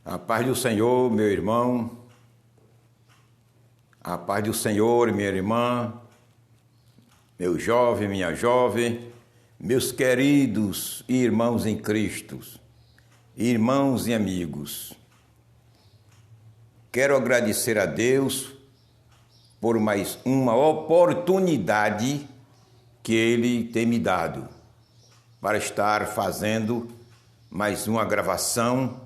A paz do Senhor, meu irmão. A paz do Senhor, minha irmã. Meu jovem, minha jovem. Meus queridos irmãos em Cristo. Irmãos e amigos. Quero agradecer a Deus por mais uma oportunidade que Ele tem me dado para estar fazendo mais uma gravação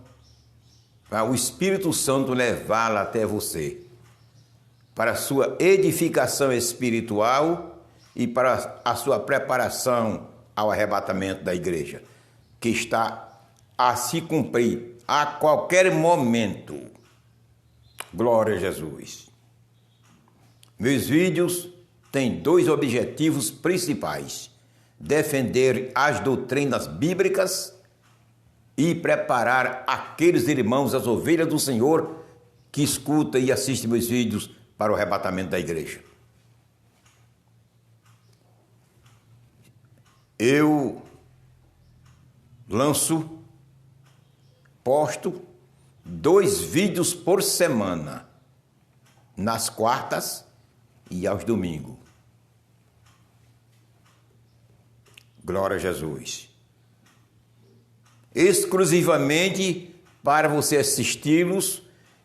para o Espírito Santo levá-la até você, para a sua edificação espiritual e para a sua preparação ao arrebatamento da igreja, que está a se cumprir a qualquer momento. Glória a Jesus. Meus vídeos têm dois objetivos principais: defender as doutrinas bíblicas e preparar aqueles irmãos, as ovelhas do Senhor, que escutam e assistem meus vídeos para o arrebatamento da igreja. Eu posto 2 vídeos por semana, nas quartas e aos domingos. Glória a Jesus. Exclusivamente para você assisti-los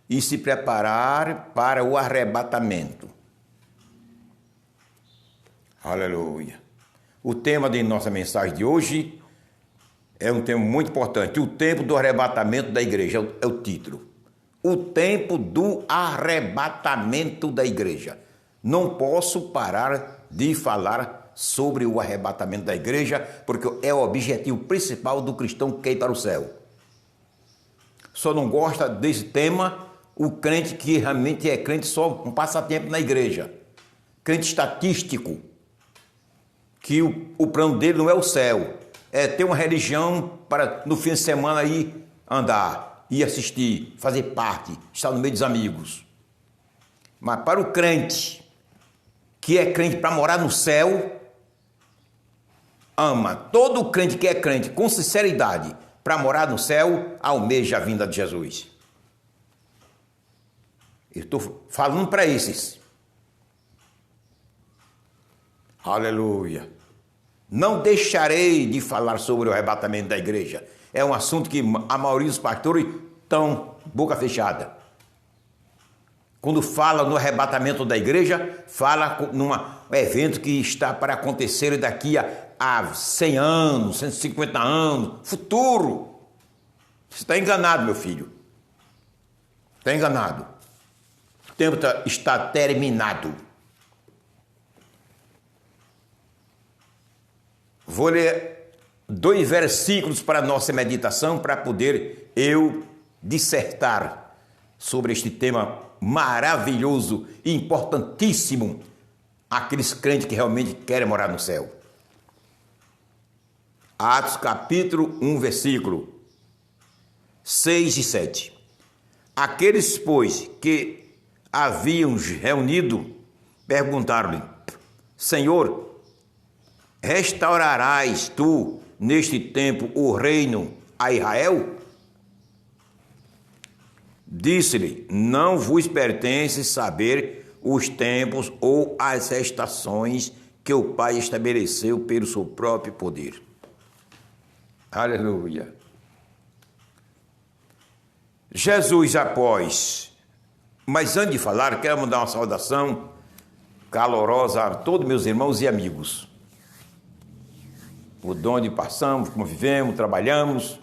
e se preparar para o arrebatamento. Aleluia. O tema de nossa mensagem de hoje é um tema muito importante. O tempo do arrebatamento da igreja é o título. O tempo do arrebatamento da igreja. Não posso parar de falar sobre o arrebatamento da igreja, porque é o objetivo principal do cristão que quer ir para o céu. Só não gosta desse tema o crente que realmente é crente só um passatempo na igreja. Crente estatístico, que o plano dele não é o céu, é ter uma religião para no fim de semana aí andar, ir assistir, fazer parte, estar no meio dos amigos. Mas para o crente que é crente para morar no céu, ama todo crente que é crente com sinceridade para morar no céu, almeja a vinda de Jesus. Eu estou falando para esses. Aleluia. Não deixarei de falar sobre o arrebatamento da igreja. É um assunto que a maioria dos pastores estão boca fechada. Quando fala no arrebatamento da igreja, fala num evento que está para acontecer daqui a 100 anos, 150 anos, futuro. Você está enganado, meu filho. Está enganado. O tempo está terminado. Vou ler 2 versículos para a nossa meditação, para poder eu dissertar sobre este tema maravilhoso e importantíssimo, aqueles crentes que realmente querem morar no céu. Atos capítulo 1, versículo 6 e 7. Aqueles, pois, que haviam reunido, perguntaram-lhe: Senhor, restaurarás tu neste tempo o reino a Israel? Disse-lhe: não vos pertence saber os tempos ou as estações que o Pai estabeleceu pelo seu próprio poder. Aleluia. Jesus mas antes de falar, quero mandar uma saudação calorosa a todos meus irmãos e amigos. Por onde passamos, convivemos, trabalhamos,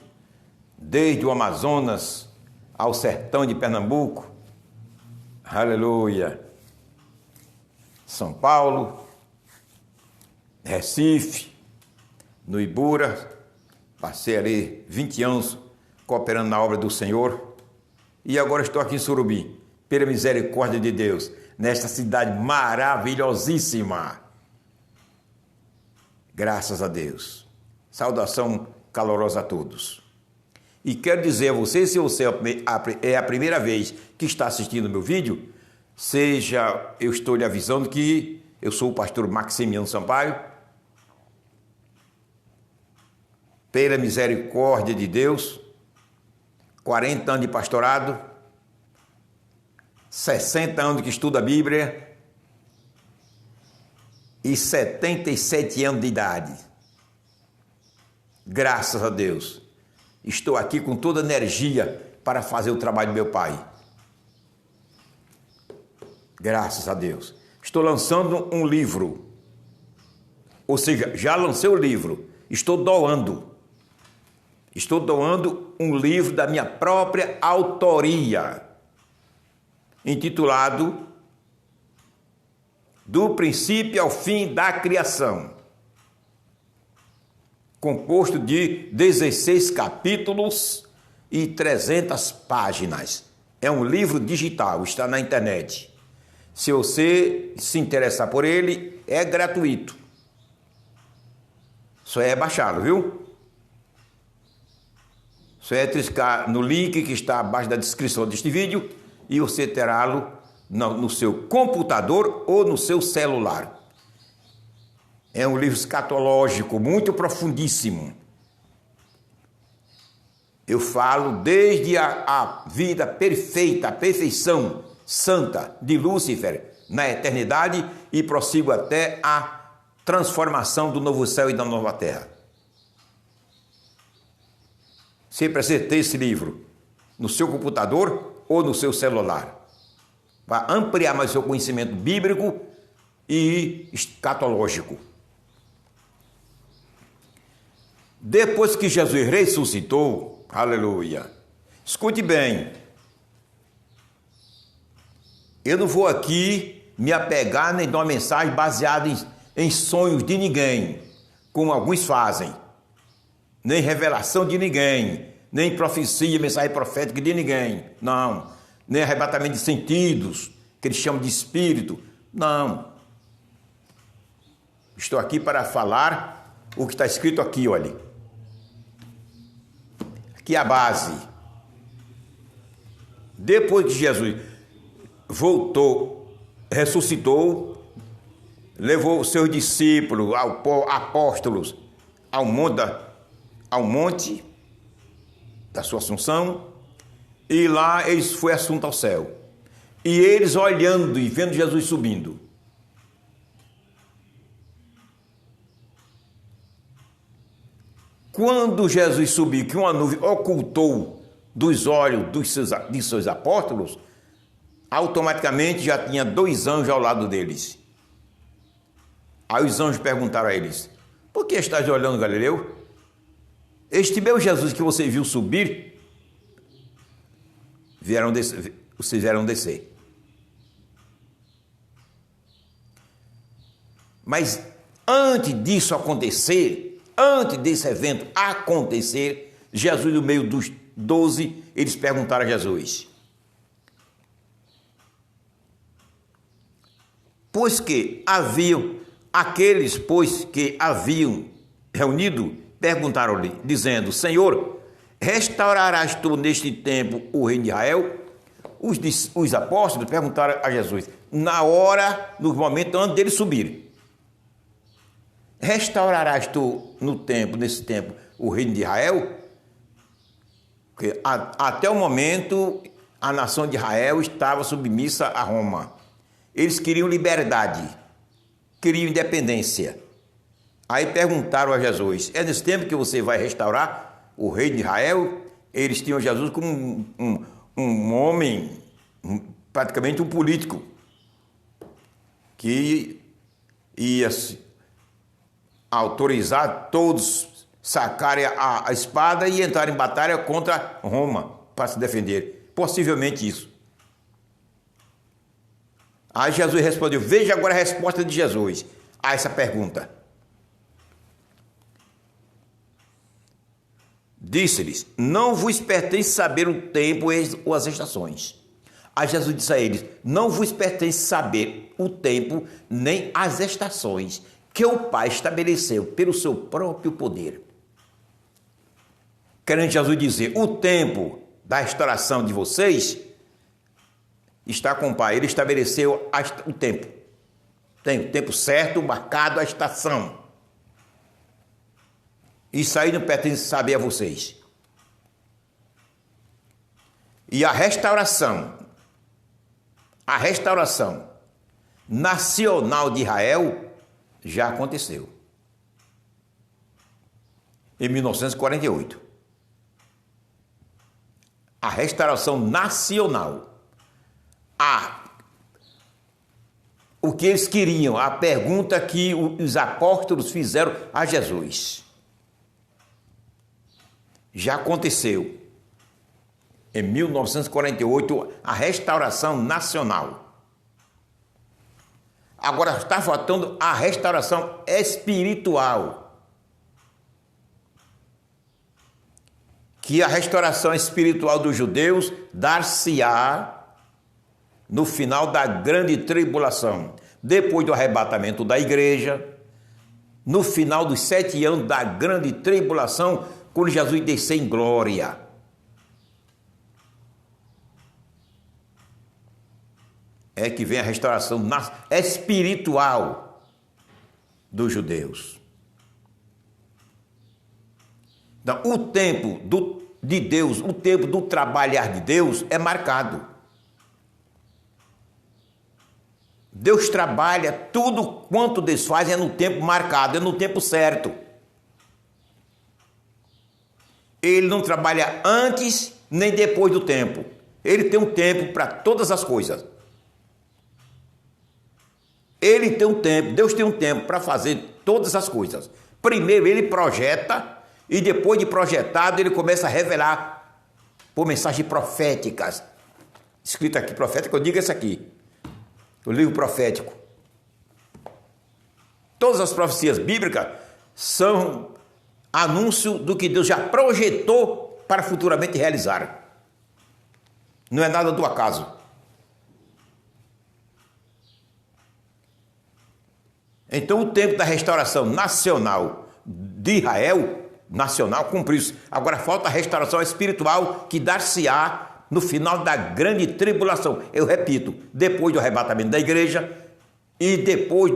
desde o Amazonas ao sertão de Pernambuco. Aleluia. São Paulo, Recife, no Ibura. Passei ali 20 anos cooperando na obra do Senhor. E agora estou aqui em Surubim, pela misericórdia de Deus, nesta cidade maravilhosíssima. Graças a Deus. Saudação calorosa a todos. E quero dizer a você, se você é a primeira vez que está assistindo meu vídeo, eu estou lhe avisando que eu sou o pastor Maximiano Sampaio. Pela misericórdia de Deus, 40 anos de pastorado, 60 anos que estuda a Bíblia e 77 anos de idade. Graças a Deus, estou aqui com toda a energia para fazer o trabalho do meu Pai. Graças a Deus. Estou lançando um livro, ou seja, já lancei o livro, estou doando um livro da minha própria autoria, intitulado Do Princípio ao Fim da Criação, composto de 16 capítulos e 300 páginas. É um livro digital, está na internet. Se você se interessar por ele, é gratuito. Só é baixá-lo, viu? Só é clicar no link que está abaixo da descrição deste vídeo e você terá-lo no seu computador ou no seu celular. É um livro escatológico, muito profundíssimo. Eu falo desde a vida perfeita, a perfeição santa de Lúcifer na eternidade e prossigo até a transformação do novo céu e da nova terra. Você precisa ter esse livro no seu computador ou no seu celular, para ampliar mais seu conhecimento bíblico e escatológico. Depois que Jesus ressuscitou, aleluia, escute bem, eu não vou aqui me apegar nem dar uma mensagem baseada em sonhos de ninguém, como alguns fazem, nem revelação de ninguém, nem profecia, mensagem profética de ninguém, não, nem arrebatamento de sentidos, que eles chamam de espírito, não. Estou aqui para falar o que está escrito aqui, olha. Aqui é a base. Depois que Jesus voltou, ressuscitou, levou os seus discípulos, apóstolos, ao monte da sua assunção, e lá eles foi assunto ao céu. E eles olhando e vendo Jesus subindo. Quando Jesus subiu, que uma nuvem ocultou dos olhos de seus apóstolos, automaticamente já tinha 2 anjos ao lado deles. Aí os anjos perguntaram a eles: por que estás olhando, Galileu? Este meu Jesus que você viu subir, vocês vieram descer. Mas antes disso acontecer, antes desse evento acontecer, Jesus, no meio dos 12, eles perguntaram a Jesus: pois que haviam aqueles, pois que haviam reunido, perguntaram-lhe, dizendo: Senhor, restaurarás tu neste tempo o reino de Israel? Os apóstolos perguntaram a Jesus, na hora, no momento antes dele subir: restaurarás tu nesse tempo, o reino de Israel? Porque até o momento, a nação de Israel estava submissa a Roma. Eles queriam liberdade, queriam independência. Aí perguntaram a Jesus: é nesse tempo que você vai restaurar o reino de Israel? Eles tinham Jesus como um homem, praticamente um político, que ia autorizar todos sacarem a espada e entrarem em batalha contra Roma para se defender. Possivelmente isso. Aí Jesus respondeu: veja agora a resposta de Jesus a essa pergunta. Disse-lhes: não vos pertence saber o tempo ou as estações. Aí Jesus disse a eles: não vos pertence saber o tempo nem as estações que o Pai estabeleceu pelo seu próprio poder. Querendo Jesus dizer, o tempo da restauração de vocês está com o Pai. Ele estabeleceu o tempo. Tem o tempo certo, marcado, a estação. Isso aí não pertence saber a vocês. E a restauração nacional de Israel já aconteceu. Em 1948. A restauração nacional. O que eles queriam, a pergunta que os apóstolos fizeram a Jesus. Já aconteceu. Em 1948, a restauração nacional. Agora está faltando a restauração espiritual. Que a restauração espiritual dos judeus dar-se-á no final da grande tribulação, depois do arrebatamento da igreja, no final dos 7 anos da grande tribulação, quando Jesus descer em glória. É que vem a restauração espiritual dos judeus. Então, o tempo de Deus, o tempo do trabalhar de Deus é marcado. Deus trabalha, tudo quanto Deus faz é no tempo marcado, é no tempo certo. Ele não trabalha antes nem depois do tempo. Ele tem um tempo para todas as coisas. Ele tem um tempo, Deus tem um tempo para fazer todas as coisas. Primeiro ele projeta e depois de projetado ele começa a revelar por mensagens proféticas. Escrito aqui profético, eu digo isso aqui. O livro profético. Todas as profecias bíblicas são anúncio do que Deus já projetou para futuramente realizar. Não é nada do acaso. Então o tempo da restauração nacional de Israel, nacional, cumpriu-se. Agora falta a restauração espiritual que dar-se-á no final da grande tribulação. Eu repito, depois do arrebatamento da igreja e depois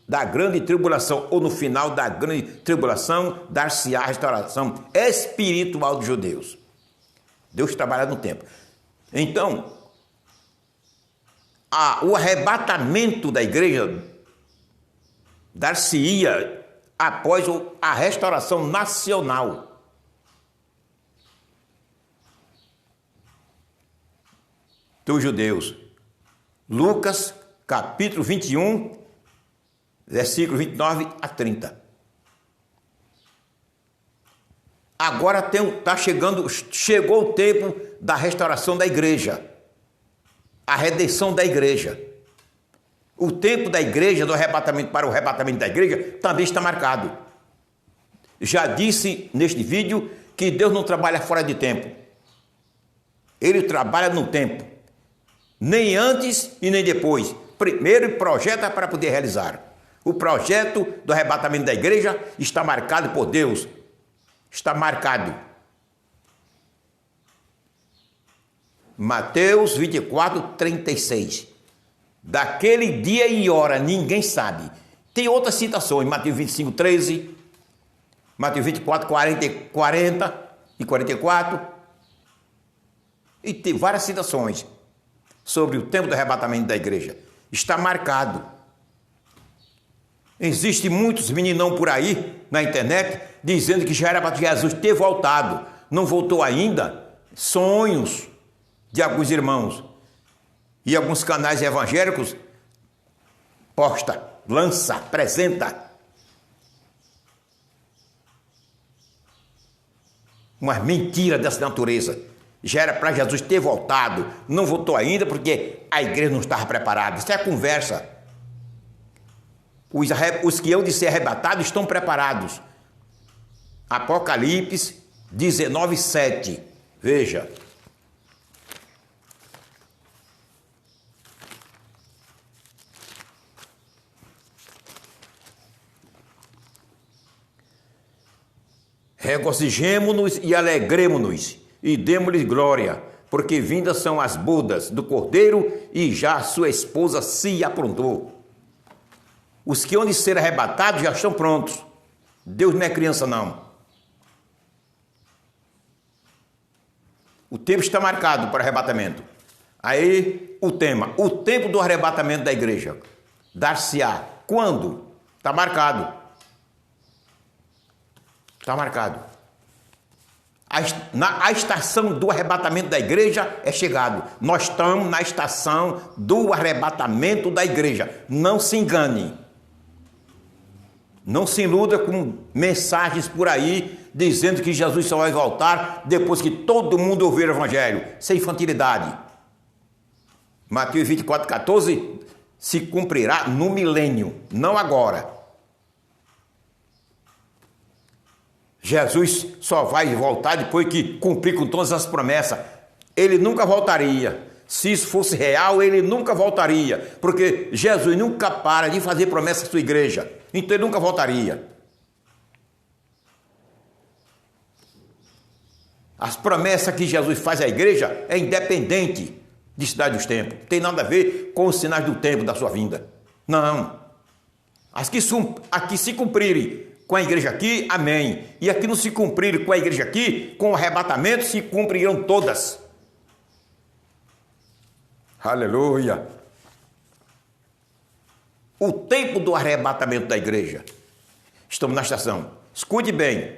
da grande tribulação, ou no final da grande tribulação, dar-se-á a restauração espiritual dos judeus. Deus trabalha no tempo. Então, o arrebatamento da igreja dar-se-ia após a restauração nacional. Dos judeus. Lucas, capítulo 21, versículo 29 a 30. Agora chegou o tempo da restauração da igreja. A redenção da igreja. O tempo da igreja, do arrebatamento para o arrebatamento da igreja, também está marcado. Já disse neste vídeo que Deus não trabalha fora de tempo. Ele trabalha no tempo. Nem antes e nem depois. Primeiro projeta para poder realizar. O projeto do arrebatamento da igreja está marcado por Deus. Está marcado. Mateus 24, 36. Daquele dia e hora ninguém sabe. Tem outras citações. Mateus 25, 13. Mateus 24, 40 e 44. E tem várias citações sobre o tempo do arrebatamento da igreja. Está marcado. Existem muitos meninão por aí na internet dizendo que já era para Jesus ter voltado. Não voltou ainda. Sonhos de alguns irmãos. E alguns canais evangélicos posta, lança, apresenta uma mentira dessa natureza. Já era para Jesus ter voltado, não voltou ainda porque a igreja não estava preparada. Isso é conversa. Os que hão de ser arrebatados estão preparados. Apocalipse 19, 7. Veja. Regozijemo-nos e alegremo-nos e demo-lhes glória, porque vindas são as bodas do Cordeiro e já sua esposa se aprontou. Os que hão de ser arrebatados já estão prontos. Deus não é criança, não. O tempo está marcado para o arrebatamento. Aí o tema, o tempo do arrebatamento da igreja. Dar-se-á. Quando? Está marcado. Está marcado. A estação do arrebatamento da igreja é chegado. Nós estamos na estação do arrebatamento da igreja. Não se engane. Não se iluda com mensagens por aí dizendo que Jesus só vai voltar depois que todo mundo ouvir o evangelho. Isso é infantilidade. Mateus 24:14 se cumprirá no milênio, não agora. Jesus só vai voltar depois que cumprir com todas as promessas. Ele nunca voltaria. Se isso fosse real, ele nunca voltaria. Porque Jesus nunca para de fazer promessas à sua igreja. Então ele nunca voltaria. As promessas que Jesus faz à igreja é independente de cidade dos tempos. Não tem nada a ver com os sinais do tempo da sua vinda. Não. As que se cumprirem com a igreja aqui, amém. E aqui não se cumprirem com a igreja aqui, com o arrebatamento, se cumprirão todas. Aleluia. O tempo do arrebatamento da igreja. Estamos na estação. Escute bem.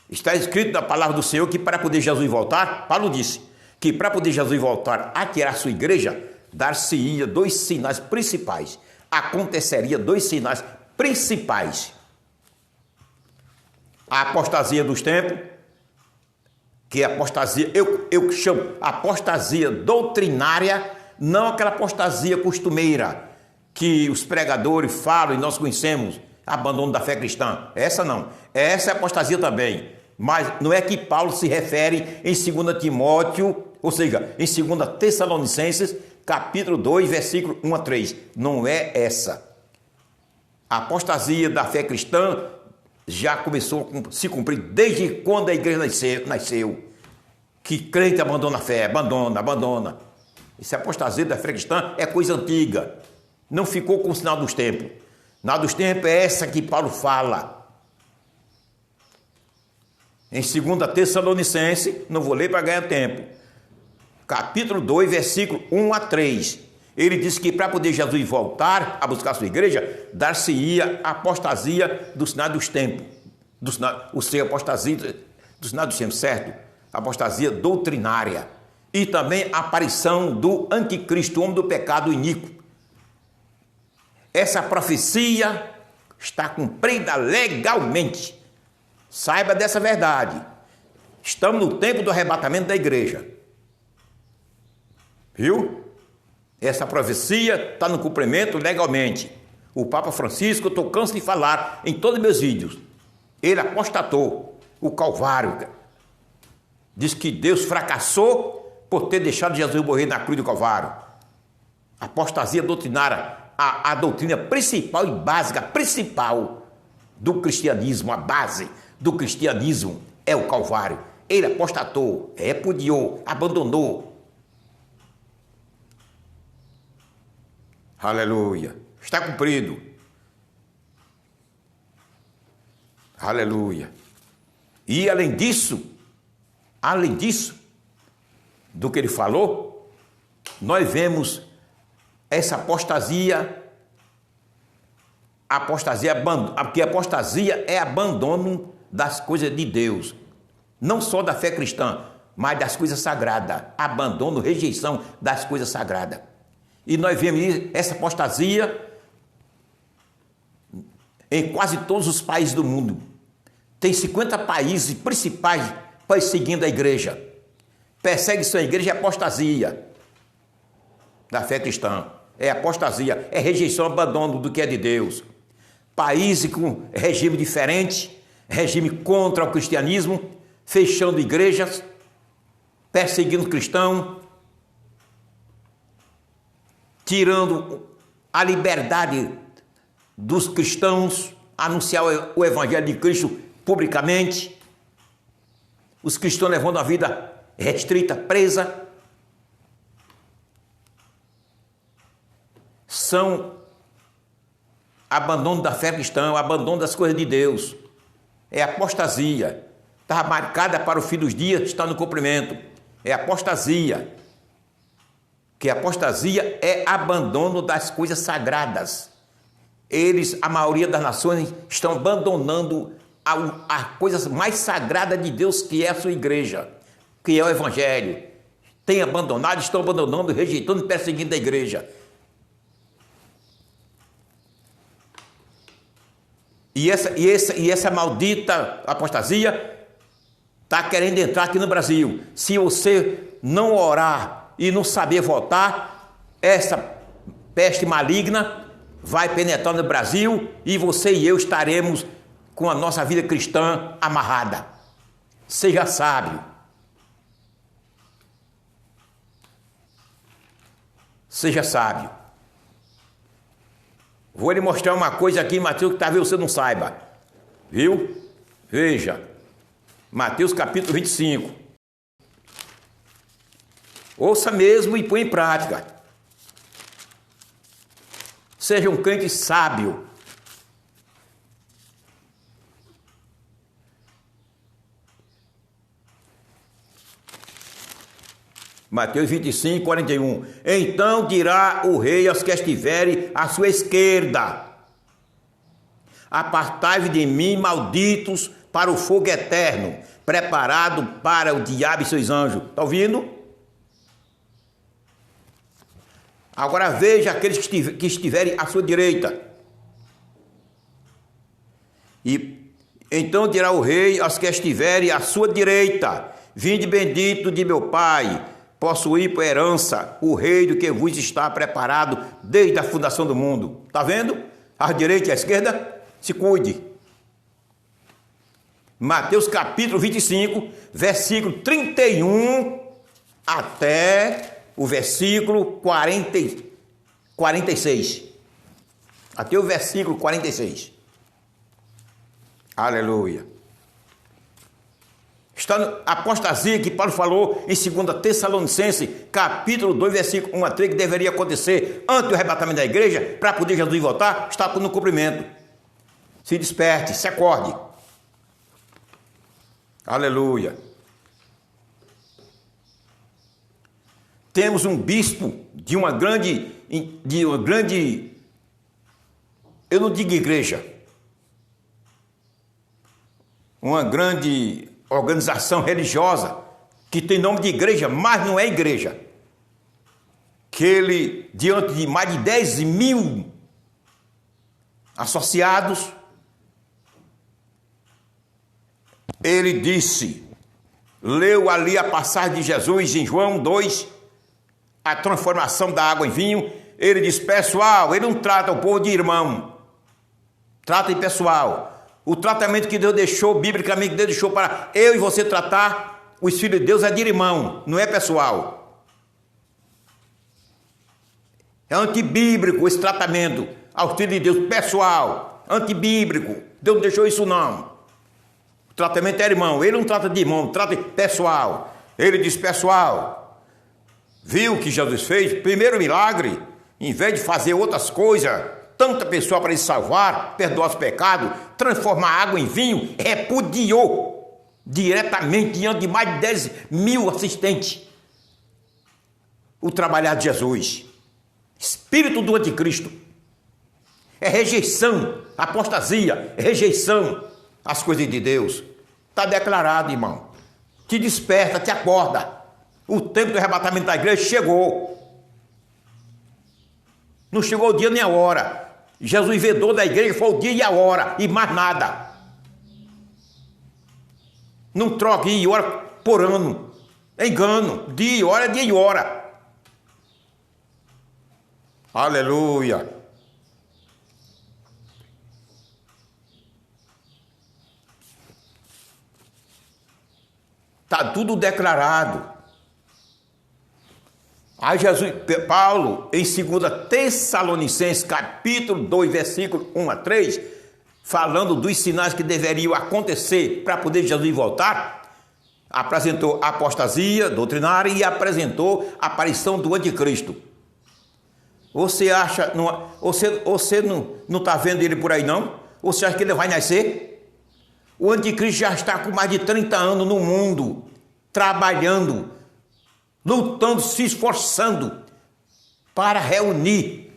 Está escrito na palavra do Senhor que para poder Jesus voltar, Paulo disse, que para poder Jesus voltar a tirar sua igreja, dar-se-ia 2 sinais principais. Aconteceria 2 sinais principais. A apostasia dos tempos, que é apostasia, eu chamo apostasia doutrinária, não aquela apostasia costumeira que os pregadores falam e nós conhecemos, abandono da fé cristã. Essa não. Essa é apostasia também. Mas não é que Paulo se refere em 2 Timóteo, ou seja, em 2 Tessalonicenses, capítulo 2, versículo 1 a 3. Não é essa. A apostasia da fé cristã já começou a se cumprir desde quando a igreja nasceu. Que crente abandona a fé, abandona. Essa apostasia da fé cristã é coisa antiga. Não ficou com o sinal dos tempos. O sinal dos tempos é essa que Paulo fala. Em 2 Tessalonicenses, não vou ler para ganhar tempo. Capítulo 2, versículo 1 a 3. Ele disse que para poder Jesus voltar a buscar a sua igreja, dar-se-ia a apostasia do sinal dos tempos. Apostasia do sinal dos tempos, certo? Apostasia doutrinária. E também a aparição do anticristo, homem do pecado iníquo. Essa profecia está cumprida legalmente. Saiba dessa verdade. Estamos no tempo do arrebatamento da igreja. Viu? Essa profecia está no cumprimento legalmente. O Papa Francisco, eu estou cansado de falar em todos os meus vídeos. Ele apostatou o Calvário. Diz que Deus fracassou por ter deixado Jesus morrer na cruz do Calvário. Apostasia doutrinária, a doutrina principal e básica, principal do cristianismo, a base do cristianismo é o Calvário. Ele apostatou, repudiou, abandonou. Aleluia. Está cumprido. Aleluia. E além disso, do que ele falou, nós vemos essa apostasia, porque apostasia é abandono das coisas de Deus, não só da fé cristã, mas das coisas sagradas, abandono, rejeição das coisas sagradas. E nós vemos essa apostasia em quase todos os países do mundo. Tem 50 países principais perseguindo a igreja. Perseguição à igreja é apostasia da fé cristã. É apostasia, é rejeição, abandono do que é de Deus. Países com regime diferente, regime contra o cristianismo, fechando igrejas, perseguindo cristãos, tirando a liberdade dos cristãos, anunciar o evangelho de Cristo publicamente, os cristãos levando a vida restrita, presa. São abandono da fé cristã, abandono das coisas de Deus. É apostasia. estava marcada para o fim dos dias, está no cumprimento. É apostasia. Que apostasia é abandono das coisas sagradas. A maioria das nações, estão abandonando a coisa mais sagrada de Deus, que é a sua igreja, que é o Evangelho. Tem abandonado, estão abandonando, rejeitando e perseguindo a igreja. E essa maldita apostasia está querendo entrar aqui no Brasil. Se você não orar e não saber votar, essa peste maligna vai penetrar no Brasil e você e eu estaremos com a nossa vida cristã amarrada. Seja sábio. Seja sábio. Vou lhe mostrar uma coisa aqui, Mateus, que talvez você não saiba. Viu? Veja. Mateus capítulo 25. Ouça mesmo e põe em prática. Seja um crente sábio. Mateus 25, 41. Então dirá o rei aos que estiverem à sua esquerda: apartai-vos de mim, malditos, para o fogo eterno, preparado para o diabo e seus anjos. Está ouvindo? Agora veja aqueles que estiverem à sua direita. E então dirá o rei aos que estiverem à sua direita: vinde bendito de meu Pai, possuir por herança o reino que vos está preparado desde a fundação do mundo. Está vendo? À direita e à esquerda, se cuide. Mateus capítulo 25, versículo 31 até o versículo 46. Até o versículo 46. Aleluia. Está a apostasia que Paulo falou em 2 Tessalonicenses, capítulo 2, versículo 1 a 3, que deveria acontecer antes do arrebatamento da igreja, para poder Jesus voltar, está no cumprimento. Se desperte, se acorde. Aleluia. Temos um bispo de uma grande, eu não digo igreja, uma grande organização religiosa, que tem nome de igreja, mas não é igreja. Que ele, diante de mais de 10 mil associados, ele disse, leu ali a passagem de Jesus em João 2, a transformação da água em vinho. Ele diz, pessoal, ele não trata o povo de irmão, trata de pessoal. O tratamento que Deus deixou, biblicamente, que Deus deixou para eu e você tratar os filhos de Deus é de irmão, não é pessoal. É antibíblico esse tratamento aos filhos de Deus, pessoal, antibíblico. Deus não deixou isso não. O tratamento é irmão, ele não trata de irmão, trata de pessoal. Ele diz, pessoal, viu o que Jesus fez? Primeiro milagre, em vez de fazer outras coisas, tanta pessoa para ele salvar, perdoar os pecados, transformar água em vinho, repudiou diretamente diante de mais de 10 mil assistentes o trabalhar de Jesus. Espírito do anticristo. É rejeição, apostasia, é rejeição às coisas de Deus. Está declarado, irmão. Te desperta, te acorda. O tempo do arrebatamento da igreja chegou. Não chegou o dia nem a hora. Jesus vedou da igreja, foi o dia e a hora, e mais nada. Não troque dia e hora por ano. É engano. Dia e hora, dia e hora. Aleluia. Está tudo declarado. Aí Paulo, em 2 Tessalonicenses, capítulo 2, versículo 1 a 3, falando dos sinais que deveriam acontecer para poder Jesus voltar, apresentou a apostasia doutrinária e apresentou a aparição do anticristo. Você acha, você não está vendo ele por aí não? Você acha que ele vai nascer? O anticristo já está com mais de 30 anos no mundo, trabalhando, lutando, se esforçando para reunir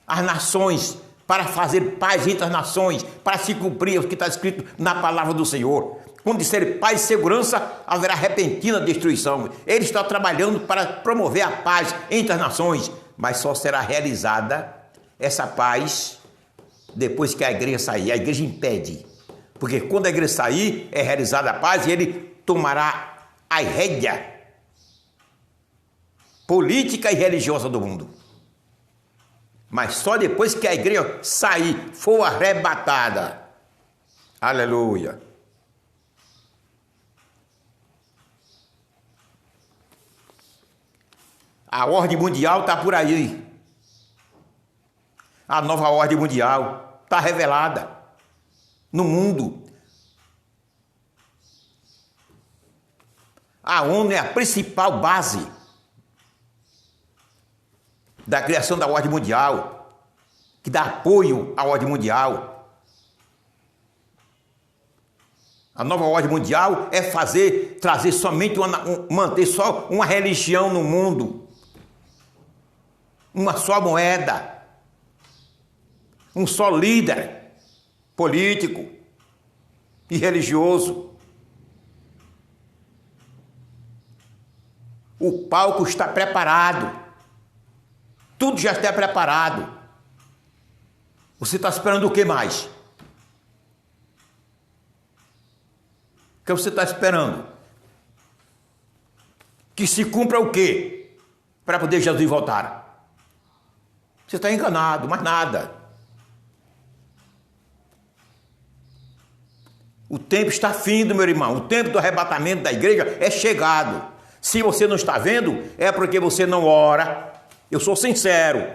as nações, para fazer paz entre as nações, para se cumprir o que está escrito na palavra do Senhor. Quando disser paz e segurança, haverá repentina destruição. Ele está trabalhando para promover a paz entre as nações, mas só será realizada essa paz depois que a igreja sair. A igreja impede, porque quando a igreja sair, é realizada a paz e ele tomará a rédea política e religiosa do mundo. Mas só depois que a igreja sair, for arrebatada. Aleluia. A ordem mundial está por aí. A nova ordem mundial está revelada no mundo. A ONU é a principal base da criação da ordem mundial, que dá apoio à ordem mundial. A nova ordem mundial é trazer somente manter só uma religião no mundo, uma só moeda, um só líder político e religioso. O palco está preparado. Tudo já está preparado. Você está esperando o que mais? O que você está esperando? Que se cumpra o quê? Para poder Jesus voltar. Você está enganado, mais nada. O tempo está findo, meu irmão. O tempo do arrebatamento da igreja é chegado. Se você não está vendo, é porque você não ora. Eu sou sincero.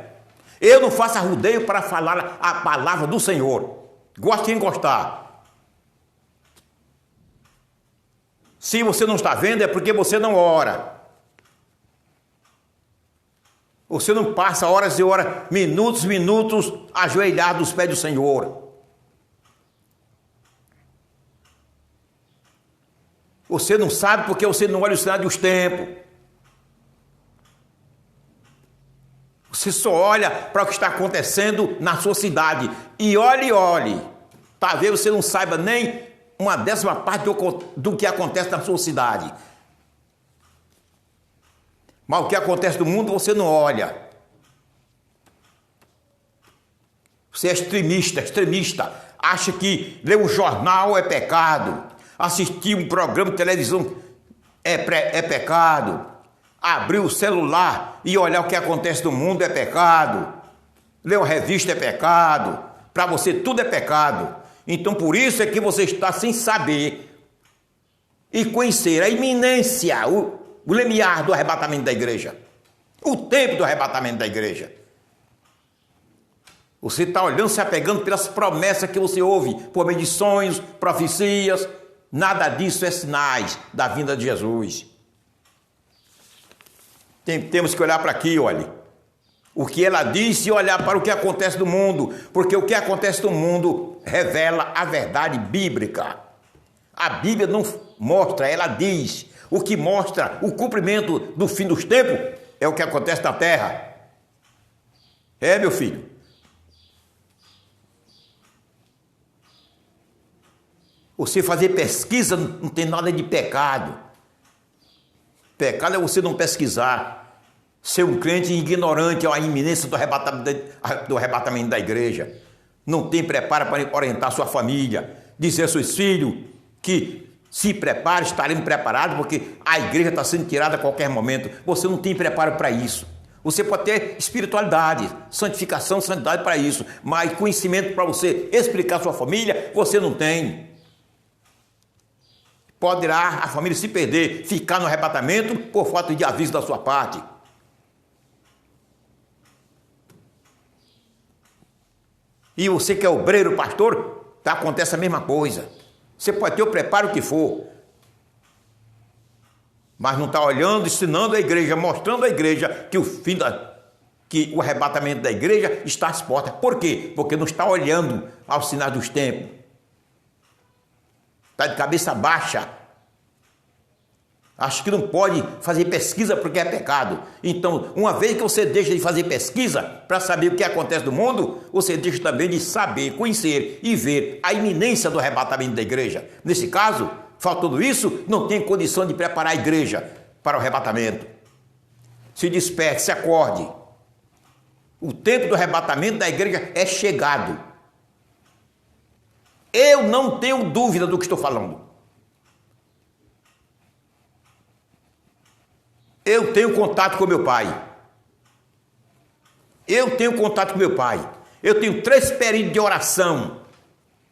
Eu não faço arrudeio para falar a palavra do Senhor. Goste em gostar. Se você não está vendo, é porque você não ora. Você não passa horas e horas, minutos, ajoelhado aos pés do Senhor. Você não sabe porque você não olha o sinal dos tempos. Você só olha para o que está acontecendo na sua cidade. E olhe. Talvez você não saiba nem uma 10ª parte do que acontece na sua cidade. Mas o que acontece no mundo você não olha. Você é extremista. Acha que ler um jornal é pecado. Assistir um programa de televisão é pecado. Abrir o celular e olhar o que acontece no mundo é pecado. Ler uma revista é pecado. Para você tudo é pecado. Então por isso é que você está sem saber e conhecer a iminência, o limiar do arrebatamento da igreja. O tempo do arrebatamento da igreja. Você está olhando, se apegando pelas promessas que você ouve, por meio de sonhos, profecias. Nada disso é sinais da vinda de Jesus. Temos que olhar para aqui, olhe. O que ela disse e olhar para o que acontece no mundo. Porque o que acontece no mundo revela a verdade bíblica. A Bíblia não mostra, ela diz. O que mostra o cumprimento do fim dos tempos é o que acontece na terra. É, meu filho. Você fazer pesquisa não tem nada de pecado. Pecado é você não pesquisar. Ser um crente ignorante à iminência do arrebatamento da igreja. Não tem preparo para orientar sua família. Dizer aos seus filhos que se prepare, estaremos preparados, porque a igreja está sendo tirada a qualquer momento. Você não tem preparo para isso. Você pode ter espiritualidade, santificação, santidade para isso. Mas conhecimento para você explicar a sua família, você não tem. Poderá a família se perder, ficar no arrebatamento por falta de aviso da sua parte. E você que é obreiro, pastor, acontece a mesma coisa. Você pode ter o preparo que for, mas não está olhando, ensinando a igreja, mostrando à igreja que que o arrebatamento da igreja está às portas. Por quê? Porque não está olhando aos sinais dos tempos. está de cabeça baixa. Acho que não pode fazer pesquisa porque é pecado. Então, uma vez que você deixa de fazer pesquisa para saber o que acontece no mundo, você deixa também de saber, conhecer e ver a iminência do arrebatamento da igreja. Nesse caso, faltando isso, não tem condição de preparar a igreja para o arrebatamento. Se desperte, se acorde. O tempo do arrebatamento da igreja é chegado. Eu não tenho dúvida do que estou falando. Eu tenho contato com meu pai. Eu tenho contato com meu pai. Eu tenho 3 períodos de oração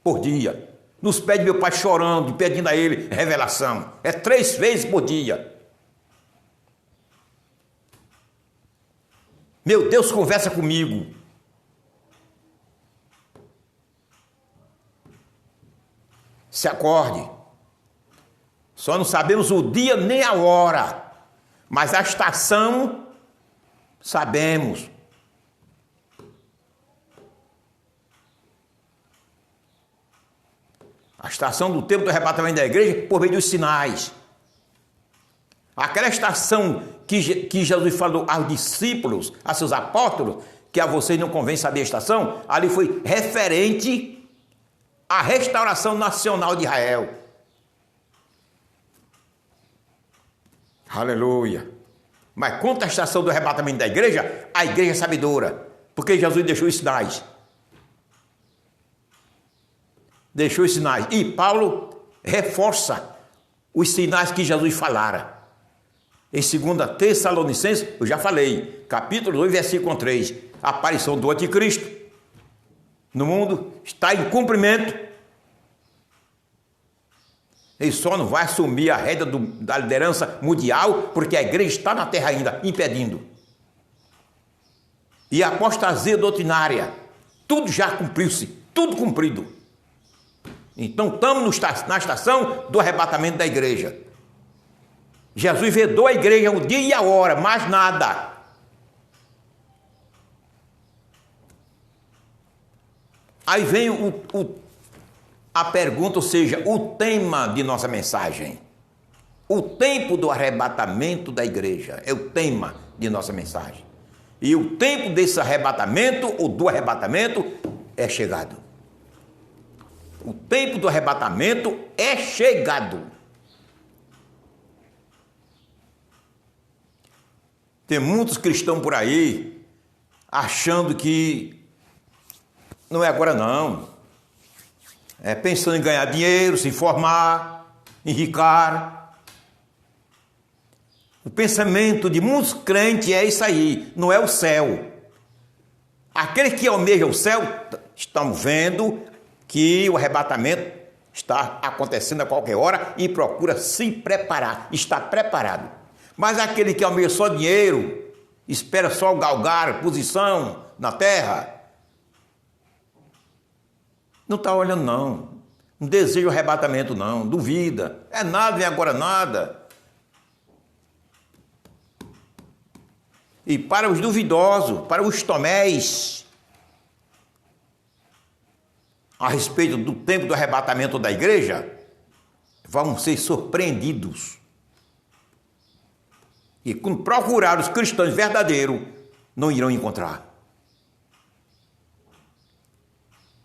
por dia. Nos pés de meu pai chorando, pedindo a ele revelação. É 3 vezes por dia. Meu Deus conversa comigo. Se acorde. Só não sabemos o dia nem a hora. Mas a estação, sabemos. A estação do tempo do arrebatamento da igreja por meio dos sinais. Aquela estação que Jesus falou aos discípulos, a seus apóstolos, que a vocês não convém saber a estação, ali foi referente à restauração nacional de Israel. Aleluia. Mas quanto à estação do arrebatamento da igreja, a igreja é sabedora, porque Jesus deixou os sinais. Deixou os sinais. E Paulo reforça os sinais que Jesus falara. Em 2 Tessalonicenses, eu já falei, capítulo 2, versículo 3, a aparição do anticristo no mundo está em cumprimento. Ele só não vai assumir a rédea da liderança mundial porque a igreja está na terra ainda, impedindo. E a apostasia doutrinária, tudo já cumpriu-se, tudo cumprido. Então estamos na estação do arrebatamento da igreja. Jesus vedou a igreja o dia e a hora, mais nada. Aí vem a pergunta, ou seja, o tema de nossa mensagem. O tempo do arrebatamento da igreja é o tema de nossa mensagem. E o tempo desse arrebatamento, ou do arrebatamento, é chegado. O tempo do arrebatamento é chegado. Tem muitos cristãos por aí achando que não é agora não. Pensando em ganhar dinheiro, se formar, enricar. O pensamento de muitos crentes é isso aí, não é o céu. Aqueles que almejam o céu estão vendo que o arrebatamento está acontecendo a qualquer hora e procura se preparar, está preparado. Mas aquele que almeja só dinheiro, espera só galgar posição na terra, não está olhando não, não deseja o arrebatamento não, duvida, é nada e agora nada. E para os duvidosos, para os toméis, a respeito do tempo do arrebatamento da igreja, vão ser surpreendidos. E quando procurar os cristãos verdadeiros, não irão encontrar.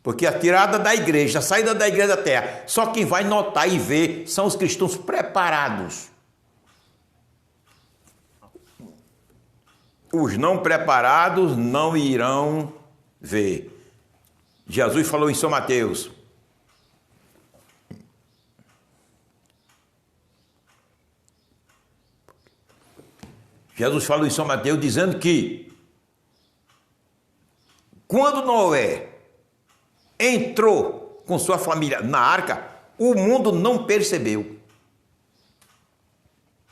Porque a tirada da igreja, a saída da igreja da terra, só quem vai notar e ver são os cristãos preparados. Os não preparados não irão ver. Jesus falou em São Mateus: Jesus falou em São Mateus dizendo que quando Noé entrou com sua família na arca, o mundo não percebeu.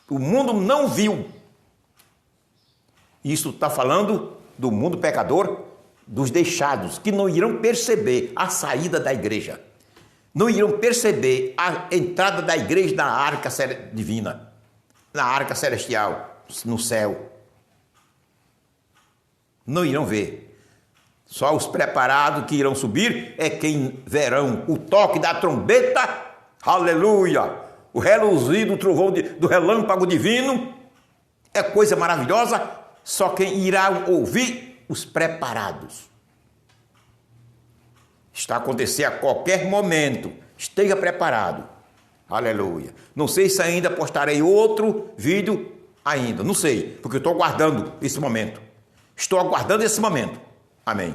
O mundo não viu. Isso está falando do mundo pecador, dos deixados, que não irão perceber a saída da igreja. Não irão perceber a entrada da igreja na arca divina, na arca celestial, no céu. Não irão ver. Só os preparados que irão subir é quem verão o toque da trombeta, Aleluia! O reluzir do trovão, do relâmpago divino é coisa maravilhosa, só quem irá ouvir os preparados. Está a acontecer a qualquer momento. Esteja preparado. Aleluia. Não sei se ainda postarei outro vídeo ainda. Não sei, porque eu estou aguardando esse momento. Estou aguardando esse momento. Amém.